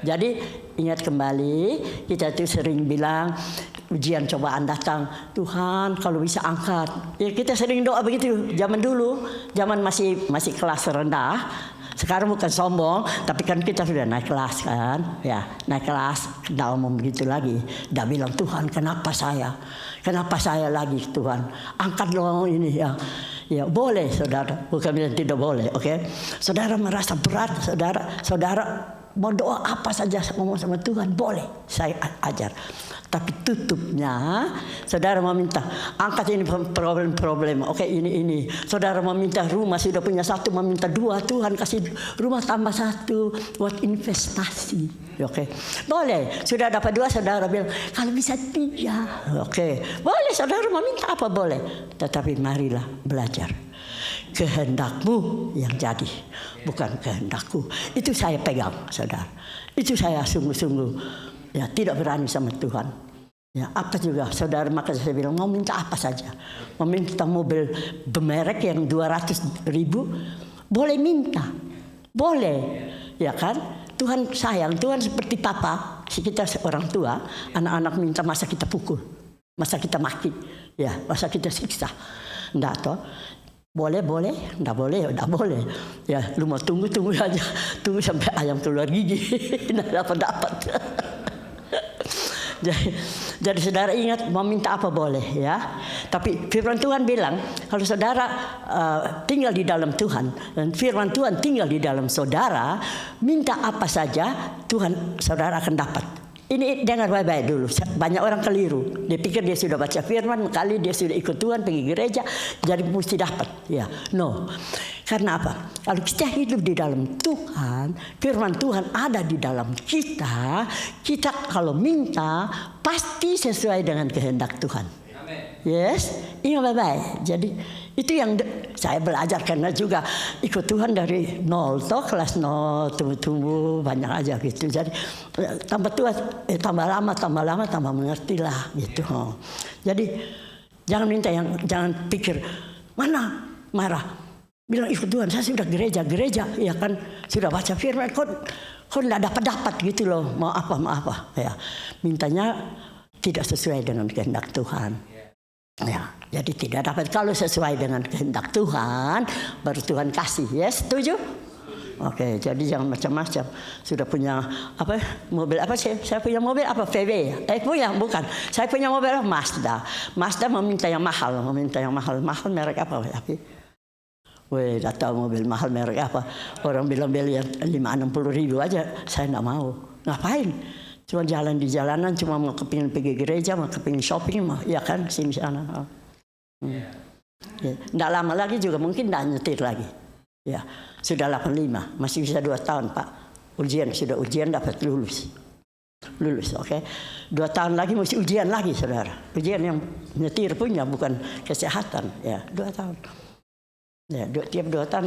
Speaker 1: Jadi ingat kembali, kita itu sering bilang ujian cobaan datang, Tuhan kalau bisa angkat. Ya kita sering doa begitu. Zaman dulu, zaman masih kelas rendah. Sekarang bukan sombong, tapi kan kita sudah naik kelas kan. Ya, naik kelas, tidak ngomong begitu lagi. Tidak bilang Tuhan kenapa saya? Kenapa saya lagi Tuhan? Angkat dong ini ya. Ya boleh saudara, bukan bilang tidak boleh, oke? Saudara merasa berat, saudara mau doa apa saja ngomong sama Tuhan boleh, saya ajar. Tapi tutupnya, saudara mau minta angkat ini problem, oke ini. Saudara mau minta rumah, sudah punya 1, mau minta 2, Tuhan kasih rumah tambah 1 buat investasi, oke. Boleh, sudah dapat 2, saudara bilang kalau bisa 3, oke. Boleh, saudara mau minta apa boleh, tetapi marilah belajar. Kehendakmu yang jadi, bukan kehendakku. Itu saya pegang, saudara. Itu saya sungguh-sungguh ya tidak berani sama Tuhan. Ya apa juga, saudara, maka saya bilang mau minta apa saja. Mau minta mobil bermerek yang 200.000, boleh minta, boleh, ya kan? Tuhan sayang, Tuhan seperti papa. Kita orang tua, anak-anak minta masa kita pukul, masa kita maki, ya masa kita siksa, enggak toh? Boleh, enggak boleh. Ya, lu mau tunggu aja. Tunggu sampai ayam keluar gigi. Enggak dapat. Jadi saudara ingat, mau minta apa boleh ya. Tapi firman Tuhan bilang kalau saudara tinggal di dalam Tuhan dan firman Tuhan tinggal di dalam saudara, minta apa saja Tuhan saudara akan dapat. Ini dengar baik-baik dulu. Banyak orang keliru. Dia pikir dia sudah baca firman, kali dia sudah ikut Tuhan, pergi gereja, jadi mesti dapat. Ya, no. Karena apa? Kalau kita hidup di dalam Tuhan, firman Tuhan ada di dalam kita. Kita kalau minta pasti sesuai dengan kehendak Tuhan. Yes, ingat baik-baik. Jadi itu yang saya belajar karena juga ikut Tuhan dari nol toh, kelas nol tumbuh banyak aja gitu. Jadi tambah tua, tambah lama tambah mengerti lah gitu. Jadi jangan minta jangan pikir mana marah. Bilang ikut Tuhan, saya sudah gereja ya kan, sudah baca firman kok enggak dapat gitu loh. Mau apa ya. Mintanya tidak sesuai dengan kehendak Tuhan. Ya, jadi tidak dapat. Kalau sesuai dengan kehendak Tuhan, baru Tuhan kasih. Yes, setuju? Oke, jadi jangan macam-macam. Sudah punya apa mobil apa sih? Saya punya mobil apa VW? Bukan. Saya punya mobil Mazda. Mazda meminta yang mahal, mahal merek apa? Tapi tidak tahu mobil mahal merek apa. Orang bilang beli 5-60 ribu aja, saya tidak mau. Ngapain? Cuma jalan di jalanan, cuma mau kepingin pergi gereja, mau kepingin shopping, ya kan sini sana. Ya. Nggak lama lagi juga mungkin nggak nyetir lagi. Ya, sudah 85, masih bisa 2 tahun Pak. Sudah ujian dapat lulus, oke. 2 tahun lagi mesti ujian lagi saudara. Ujian yang nyetir punya bukan kesehatan, ya 2 tahun. Ya, tiap 2 tahun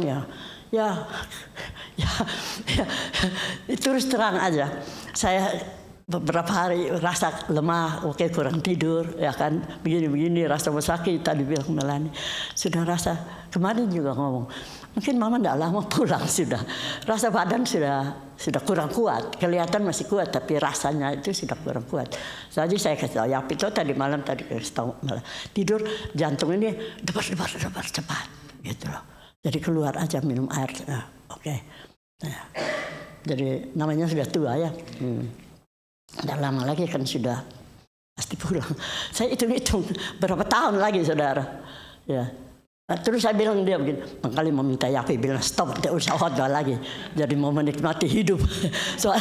Speaker 1: ya, terus terang aja. Saya beberapa hari rasa lemah, kurang tidur, ya kan, begini, rasa sakit tadi bilang Melani. Sudah rasa, kemarin juga ngomong, mungkin mama tidak lama pulang sudah. Rasa badan sudah kurang kuat, kelihatan masih kuat, tapi rasanya itu sudah kurang kuat. Jadi saya kasih tahu, Yapito tadi malam tidur, jantung ini debar cepat, gitu loh. Jadi keluar aja minum air, oke. Nah, jadi namanya sudah tua ya. Tidak lama lagi kan sudah pasti pulang. Saya hitung berapa tahun lagi saudara. Ya. Nah, terus saya bilang dia begini, kali mau minta Yapi bilang stop, tidak usah khotbah lagi. Jadi mau menikmati hidup. Soal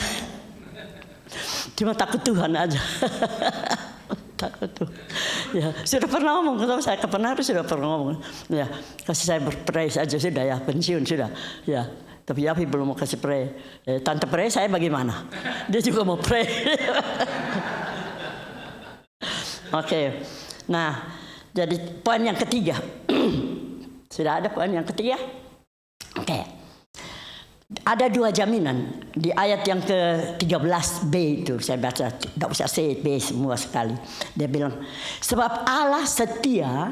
Speaker 1: cuma takut Tuhan aja. Takut Tuhan. Ya, sudah pernah ngomong kalau saya kapan hari sudah pernah ngomong. Ya, kasih saya berpray saja sudah ya, pensiun sudah. Ya. Tapi Yapi belum mau kasih pray. Tante pray saya bagaimana? Dia juga mau pray. Oke. Nah, jadi poin yang ketiga. Sudah ada poin yang ketiga? Oke. Ada 2 jaminan di ayat yang ke-13b itu saya baca, tidak usah say B semua sekali. Dia bilang, sebab Allah setia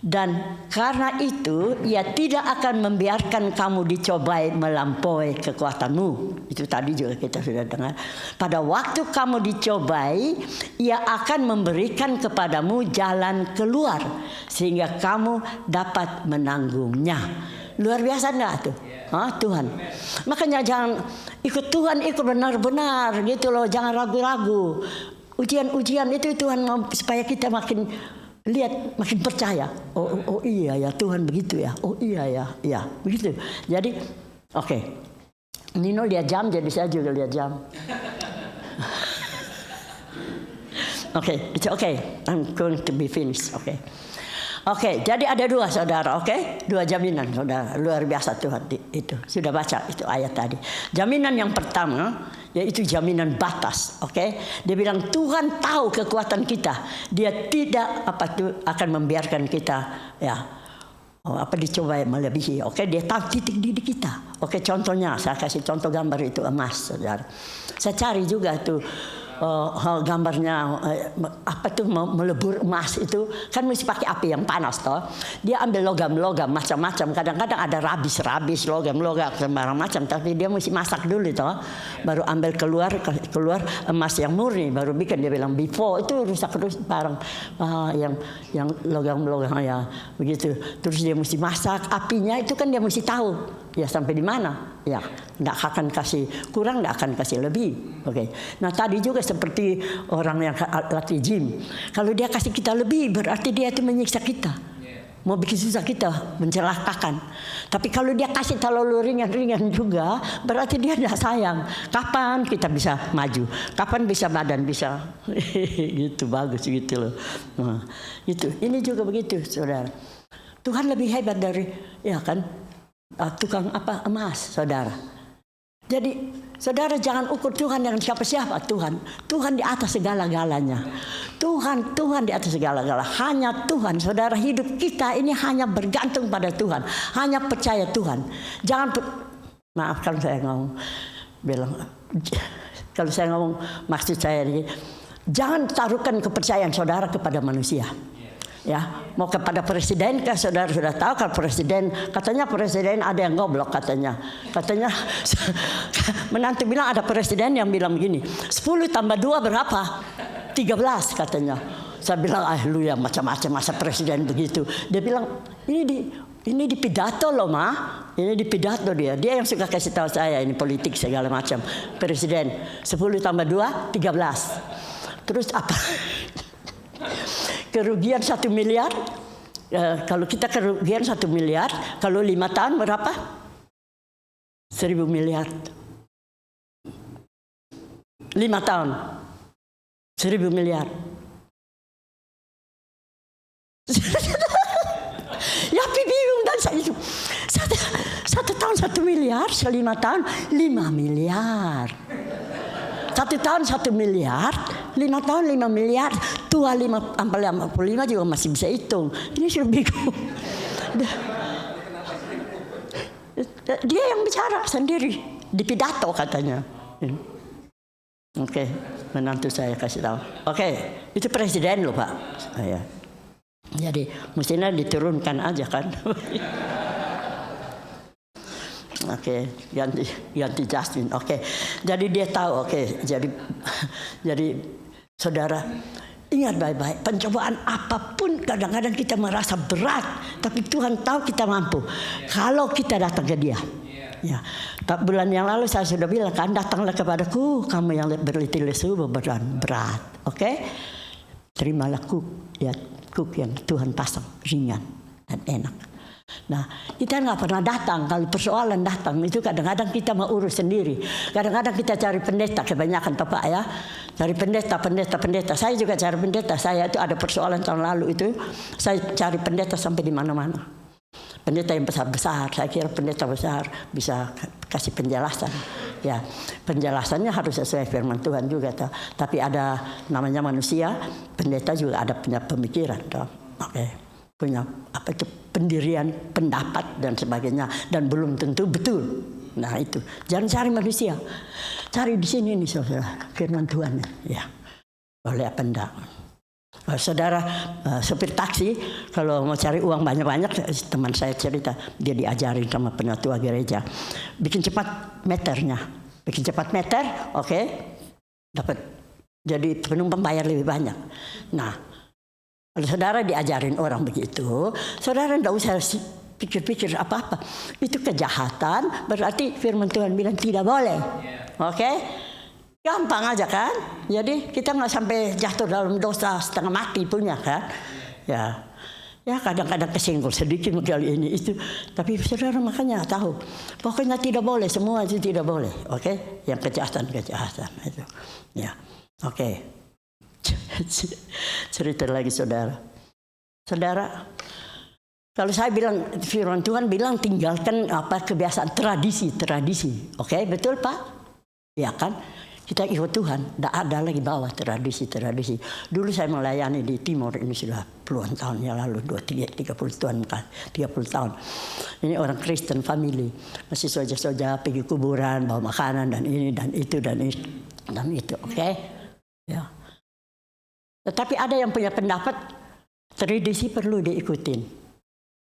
Speaker 1: dan karena itu ia tidak akan membiarkan kamu dicobai melampaui kekuatanmu. Itu tadi juga kita sudah dengar. Pada waktu kamu dicobai, ia akan memberikan kepadamu jalan keluar sehingga kamu dapat menanggungnya. Luar biasa enggak tuh? Tuhan. Makanya jangan ikut Tuhan, ikut benar-benar gitu loh. Jangan ragu-ragu. Ujian-ujian itu Tuhan mau supaya kita makin lihat, makin percaya. Oh iya ya, Tuhan begitu ya. Oh iya ya, begitu. Jadi, oke. Nino lihat jam, jadi saya juga lihat jam. It's okay. I'm going to be finished. Oke, jadi ada 2 saudara, 2 jaminan saudara. Luar biasa Tuhan itu. Sudah baca itu ayat tadi. Jaminan yang pertama yaitu jaminan batas, Dia bilang Tuhan tahu kekuatan kita. Dia tidak akan membiarkan kita dicoba melebihi, Dia tahu titik diri kita. Contohnya saya kasih contoh gambar itu emas, saudara. Saya cari juga tuh gambarnya melebur emas itu kan mesti pakai api yang panas toh. Dia ambil logam-logam macam-macam. Kadang-kadang ada rabis logam-logam sembarang macam, tapi dia mesti masak dulu toh. Baru ambil keluar emas yang murni, baru bikin. Dia bilang before itu rusak barang yang logam-logam ya begitu. Terus dia mesti masak, apinya itu kan dia mesti tahu ya sampai di mana. Ya, enggak akan kasih kurang, enggak akan kasih lebih. Nah, tadi juga seperti orang yang latih gym. Kalau dia kasih kita lebih, berarti dia itu menyiksa kita. Mau bikin susah kita, mencelakakan. Tapi kalau dia kasih terlalu ringan-ringan juga, berarti dia tidak sayang. Kapan kita bisa maju? Kapan bisa badan bisa? Gitu, bagus gitu loh. Nah, gitu. Ini juga begitu, saudara. Tuhan lebih hebat dari, ya kan, tukang emas, saudara. Jadi, saudara jangan ukur Tuhan dengan siapa-siapa. Tuhan di atas segala-galanya. Tuhan di atas segala-galanya. Hanya Tuhan, saudara, hidup kita ini hanya bergantung pada Tuhan. Hanya percaya Tuhan. Maaf kalau saya ngomong, maksud saya ini, jangan taruhkan kepercayaan saudara kepada manusia. Ya, mau kepada presiden, kan saudara sudah tahu kalau katanya presiden ada yang goblok katanya menantu bilang ada presiden yang bilang begini, 10 tambah 2 berapa? 13 katanya. Saya bilang lu ya macam-macam masa presiden begitu. Dia bilang ini di pidato loh ini di pidato dia yang suka kasih tahu saya ini politik segala macam. Presiden 10 tambah 2 13. Terus apa? Kerugian 1 miliar, kalau kita kerugian 1 miliar, kalau 5 tahun berapa? 1.000 miliar. 5 tahun, 1.000 miliar. Ya bingung dan saya itu. 1 tahun 1 miliar, 5 tahun 5 miliar. 1 tahun 1 miliar, 5 tahun 5 miliar, tua 55 juga masih bisa hitung. Ini sudah bingung. Dia yang bicara sendiri di pidato katanya. Oke, menantu saya kasih tahu. Oke, itu presiden loh Pak. Jadi mestinya diturunkan aja kan. Oke, ganti Justin. Oke. Jadi dia tahu. Oke. Jadi saudara ingat baik-baik, pencobaan apapun kadang-kadang kita merasa berat, tapi Tuhan tahu kita mampu. Kalau kita datang ke Dia. Ya. Bulan yang lalu saya sudah bilang kan, datanglah kepadaku kamu yang berletih lesu beban berat. Oke? Terimalah kuk yang Tuhan pasang ringan dan enak. Nah, kita nggak pernah datang. Kalau persoalan datang itu kadang-kadang kita mau urus sendiri. Kadang-kadang kita cari pendeta, kebanyakan Bapak ya. Cari pendeta. Saya juga cari pendeta. Saya itu ada persoalan tahun lalu itu, saya cari pendeta sampai di mana-mana. Pendeta yang besar-besar. Saya kira pendeta besar bisa kasih penjelasan. Ya, penjelasannya harus sesuai firman Tuhan juga. Tapi ada namanya manusia, pendeta juga ada punya pemikiran. Oke. Punya pendirian, pendapat dan sebagainya, dan belum tentu betul. Nah itu, jangan cari manusia, cari di sini nih saudara, firman Tuhan ya. Boleh apa enggak? Saudara sopir taksi kalau mau cari uang banyak-banyak, teman saya cerita dia diajarin sama penatua gereja, bikin cepat meternya, oke, dapat jadi penumpang bayar lebih banyak. Nah. Kalau saudara diajarin orang begitu, saudara tidak usah pikir-pikir apa-apa. Itu kejahatan, berarti firman Tuhan bilang tidak boleh. Oke? Gampang aja kan? Jadi kita nggak sampai jatuh dalam dosa setengah mati punya kan? Ya kadang-kadang kesenggol sedikit kali ini itu. Tapi saudara makanya tahu, pokoknya tidak boleh, semua itu tidak boleh. Oke? Yang kejahatan itu. Ya, oke. Cerita lagi saudara, kalau saya bilang firman Tuhan bilang tinggalkan kebiasaan tradisi, oke, betul Pak? Ya kan, kita ikut Tuhan, tidak ada lagi bawa tradisi. Dulu saya melayani di Timur ini sudah puluhan tahun yang lalu, 30 tahun. Ini orang Kristen family, masih soja pergi kuburan, bawa makanan dan ini dan itu dan itu, oke? Ya. Tetapi ada yang punya pendapat tradisi perlu diikutin.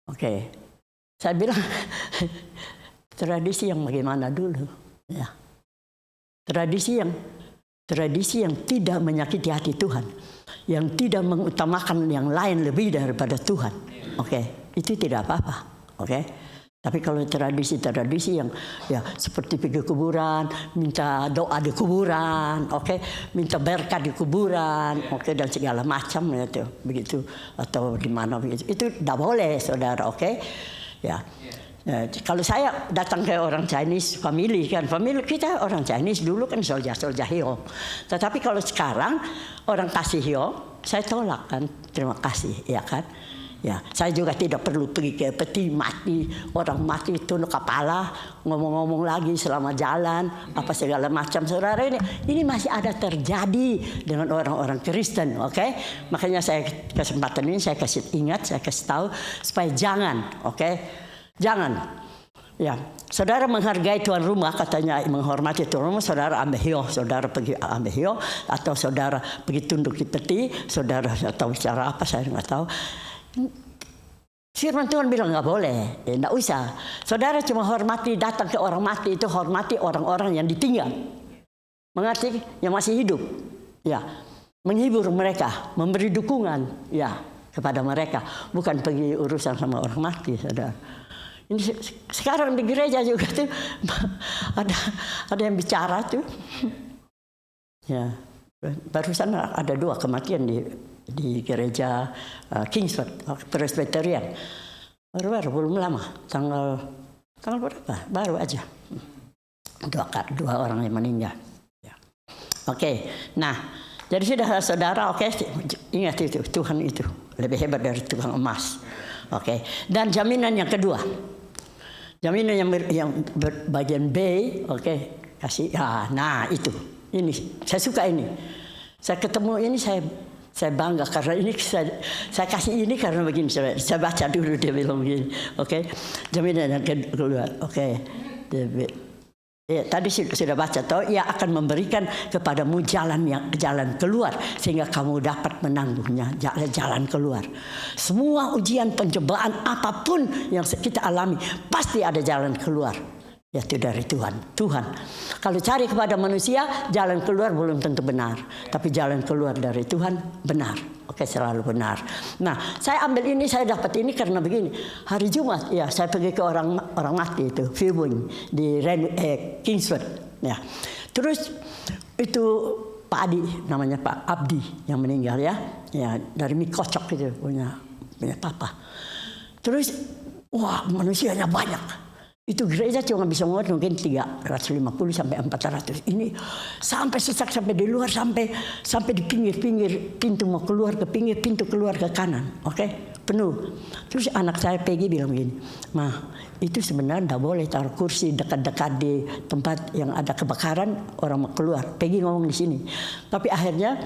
Speaker 1: Oke. Saya bilang tradisi yang bagaimana dulu? Ya. Tradisi yang tidak menyakiti hati Tuhan, yang tidak mengutamakan yang lain lebih daripada Tuhan. Oke. Itu tidak apa-apa. Oke. Tapi kalau tradisi-tradisi yang ya seperti pergi kuburan, minta doa di kuburan, minta berkat di kuburan, dan segala macam itu begitu, atau di mana begitu, itu tidak boleh, saudara, ya. Kalau saya datang ke orang Chinese family kita orang Chinese dulu kan soldier hio. Tetapi kalau sekarang orang kasih hio, saya tolak kan, terima kasih, ya kan. Ya, saya juga tidak perlu pergi ke peti mati, orang mati tunduk kepala, ngomong-ngomong lagi selama jalan, apa segala macam, saudara. Ini masih ada terjadi dengan orang-orang Kristen, Makanya saya kesempatan ini saya kasih ingat, saya kasih tahu supaya jangan, jangan. Ya, saudara menghargai tuan rumah, katanya menghormati tuan rumah, saudara ambil hio, saudara pergi ambil hio, atau saudara pergi tunduk di peti, saudara atau bicara apa saya nggak tahu. Firman Tuhan bilang nggak boleh, nggak usah. Saudara cuma hormati, datang ke orang mati itu hormati orang-orang yang ditinggal, mengerti? Yang masih hidup, ya, menghibur mereka, memberi dukungan, ya, kepada mereka, bukan pergi urusan sama orang mati, saudara. Ini sekarang di gereja juga tuh ada yang bicara tuh, ya, barusan ada 2 kematian di gereja Kingsford Presbyterian, baru belum lama, tanggal berapa, baru aja 2 orang yang meninggal, ya. Nah, jadi sudah saudara, ingat itu, Tuhan itu lebih hebat dari tukang emas, dan jaminan yang kedua, jaminan yang bagian B, kasih, nah itu, ini saya suka ini, saya ketemu ini saya bangga karena ini saya kasih ini karena begini, saya baca dulu, dia bilang begini, jaminan yang kedua, ya, tadi sudah baca, ia akan memberikan kepadamu jalan keluar sehingga kamu dapat menanggungnya, jalan keluar. Semua ujian, pencobaan apapun yang kita alami pasti ada jalan keluar. Yaitu dari Tuhan. Kalau cari kepada manusia, jalan keluar belum tentu benar. Tapi jalan keluar dari Tuhan benar. Selalu benar. Nah, saya ambil ini, saya dapat ini karena begini. Hari Jumat, ya, saya pergi ke orang mati itu, viewing di Kingsford. Ya. Terus itu Pak Adi, namanya Pak Abdi yang meninggal, ya. Ya, dari mie kocok itu punya papa. Terus, wah, manusianya banyak. Itu gereja cuma bisa muat mungkin 350 sampai 400. Ini sampai sesak, sampai di luar, sampai di pinggir pintu, mau keluar ke pinggir pintu, keluar ke kanan, penuh. Terus anak saya Peggy bilang begini, "Ma, itu sebenarnya tidak boleh taruh kursi dekat-dekat di tempat yang ada kebakaran, orang mau keluar." Peggy ngomong di sini. Tapi akhirnya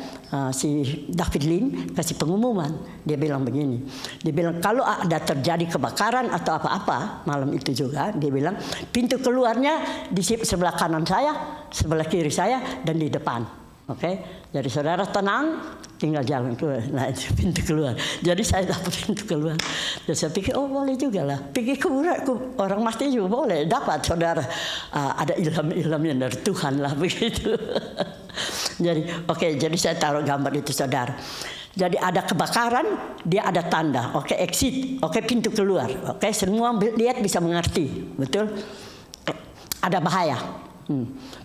Speaker 1: si David Lin kasih pengumuman. Dia bilang begini. Dia bilang kalau ada terjadi kebakaran atau apa-apa malam itu juga, dia bilang pintu keluarnya di sebelah kanan saya, sebelah kiri saya, dan di depan. Jadi saudara tenang, tinggal jalan keluar. Nah, itu pintu keluar. Jadi saya dapat pintu keluar. Dan saya pikir, boleh juga lah. Pergi kuburan, orang mati juga boleh. Dapat, saudara. Ada ilham-ilhamnya dari Tuhan lah, begitu. Jadi saya taruh gambar itu, saudara. Jadi ada kebakaran, dia ada tanda. Exit. Pintu keluar. Semua lihat bisa mengerti. Betul? Ada bahaya.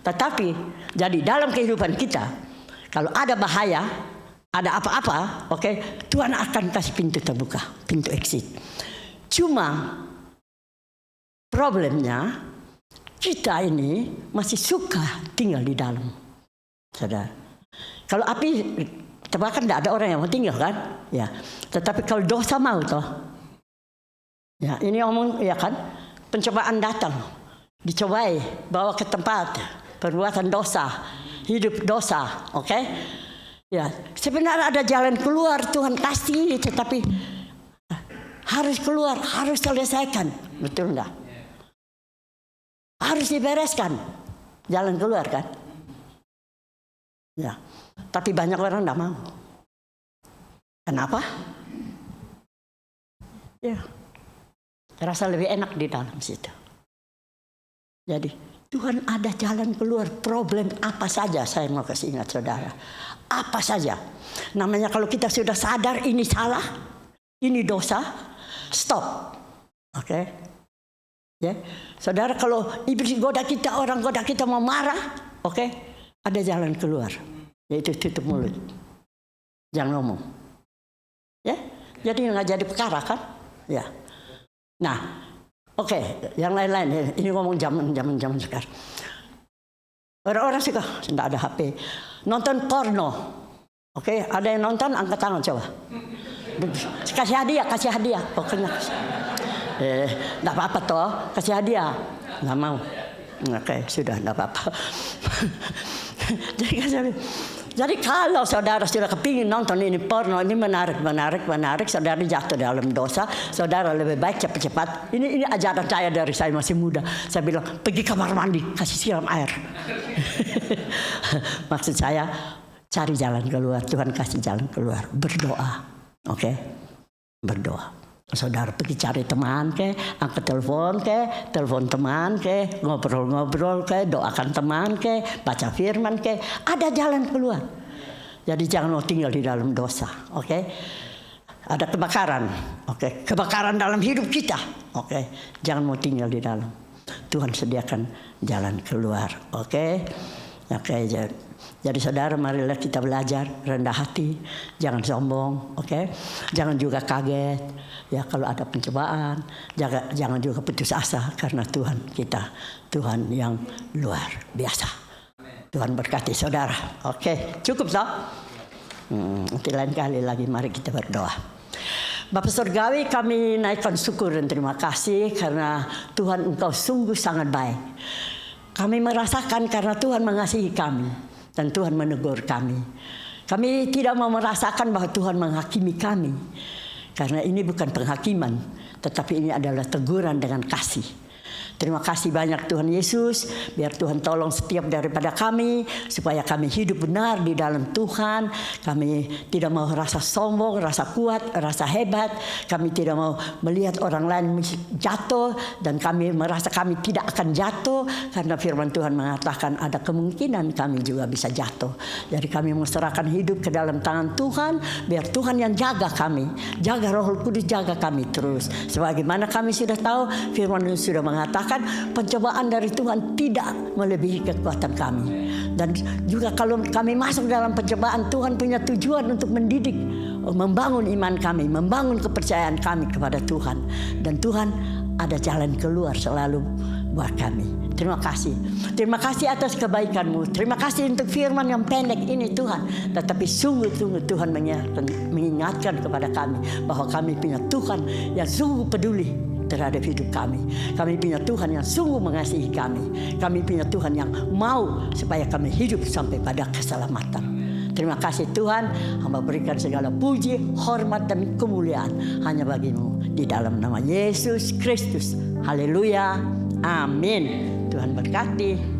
Speaker 1: Tetapi jadi dalam kehidupan kita, kalau ada bahaya, ada apa-apa, Tuhan akan kasih pintu terbuka, pintu exit. Cuma problemnya kita ini masih suka tinggal di dalam, saudara. Kalau api terbakar tidak ada orang yang mau tinggal, kan? Ya. Tetapi kalau dosa mau toh, ya ini omong, ya kan? Pencobaan datang. Dicobai, bawa ke tempat perbuatan dosa, hidup dosa, Ya, sebenarnya ada jalan keluar, Tuhan kasih, tetapi harus keluar, harus selesaikan, betul enggak? Harus dibereskan, jalan keluar, kan? Ya, tapi banyak orang enggak mau. Kenapa? Ya, rasa lebih enak di dalam situ. Jadi Tuhan ada jalan keluar, problem apa saja, saya mau kasih ingat saudara. Apa saja. Namanya kalau kita sudah sadar ini salah, ini dosa, stop. Ya, saudara, kalau iblis goda kita, orang goda kita mau marah, oke, ada jalan keluar, yaitu tutup mulut, jangan ngomong. Ya, jadi nggak jadi perkara kan? Ya. Nah, oke, yang lain-lain. Ini ngomong zaman sekarang. Orang-orang suka tidak ada HP, nonton porno. Oke, ada yang nonton, angkat tangan coba. Kasih hadiah, pokoknya. Enggak apa-apa toh, kasih hadiah. Enggak mau. Oke, sudah enggak apa-apa. Jadi kalau saudara sudah kepingin nonton ini porno, ini menarik, saudara jatuh dalam dosa, saudara lebih baik cepat-cepat. Ini ajaran saya dari saya masih muda. Saya bilang, pergi kamar mandi, kasih siram air. Maksud saya, cari jalan keluar, Tuhan kasih jalan keluar, berdoa. Oke? Berdoa. Saudara pergi cari teman ke, angkat telepon ke, telepon teman ke, ngobrol-ngobrol ke, doakan teman ke, baca firman ke, ada jalan keluar. Jadi jangan mau tinggal di dalam dosa, oke? Ada kebakaran, oke? Kebakaran dalam hidup kita, oke? Jangan mau tinggal di dalam. Tuhan sediakan jalan keluar, oke? Oke, jadi saudara, marilah kita belajar rendah hati, jangan sombong, oke? Jangan juga kaget, ya kalau ada pencobaan, jangan juga putus asa karena Tuhan kita, Tuhan yang luar biasa. Tuhan berkati saudara, oke? Cukup toh? Nanti lain kali lagi mari kita berdoa. Bapa Surgawi, kami naikkan syukur dan terima kasih karena Tuhan Engkau sungguh sangat baik. Kami merasakan karena Tuhan mengasihi kami dan Tuhan menegur kami. Kami tidak mau merasakan bahwa Tuhan menghakimi kami. Karena ini bukan penghakiman, tetapi ini adalah teguran dengan kasih. Terima kasih banyak Tuhan Yesus. Biar Tuhan tolong setiap daripada kami supaya kami hidup benar di dalam Tuhan. Kami tidak mau rasa sombong, rasa kuat, rasa hebat. Kami tidak mau melihat orang lain jatuh dan kami merasa kami tidak akan jatuh karena firman Tuhan mengatakan ada kemungkinan kami juga bisa jatuh. Jadi kami menserahkan hidup ke dalam tangan Tuhan. Biar Tuhan yang jaga kami, jaga Roh Kudus, jaga kami terus. Sebagaimana kami sudah tahu, firman Tuhan sudah mengatakan pencobaan dari Tuhan tidak melebihi kekuatan kami. Dan juga kalau kami masuk dalam pencobaan, Tuhan punya tujuan untuk mendidik, membangun iman kami, membangun kepercayaan kami kepada Tuhan. Dan Tuhan ada jalan keluar selalu buat kami. Terima kasih. Terima kasih atas kebaikan-Mu. Terima kasih untuk firman yang pendek ini Tuhan. Tetapi sungguh-sungguh Tuhan mengingatkan kepada kami bahwa kami punya Tuhan yang sungguh peduli terhadap hidup kami. Kami punya Tuhan yang sungguh mengasihi kami. Kami punya Tuhan yang mau supaya kami hidup sampai pada keselamatan. Terima kasih Tuhan. Hamba berikan segala puji, hormat dan kemuliaan hanya bagi-Mu di dalam nama Yesus Kristus. Haleluya. Amin. Tuhan berkati.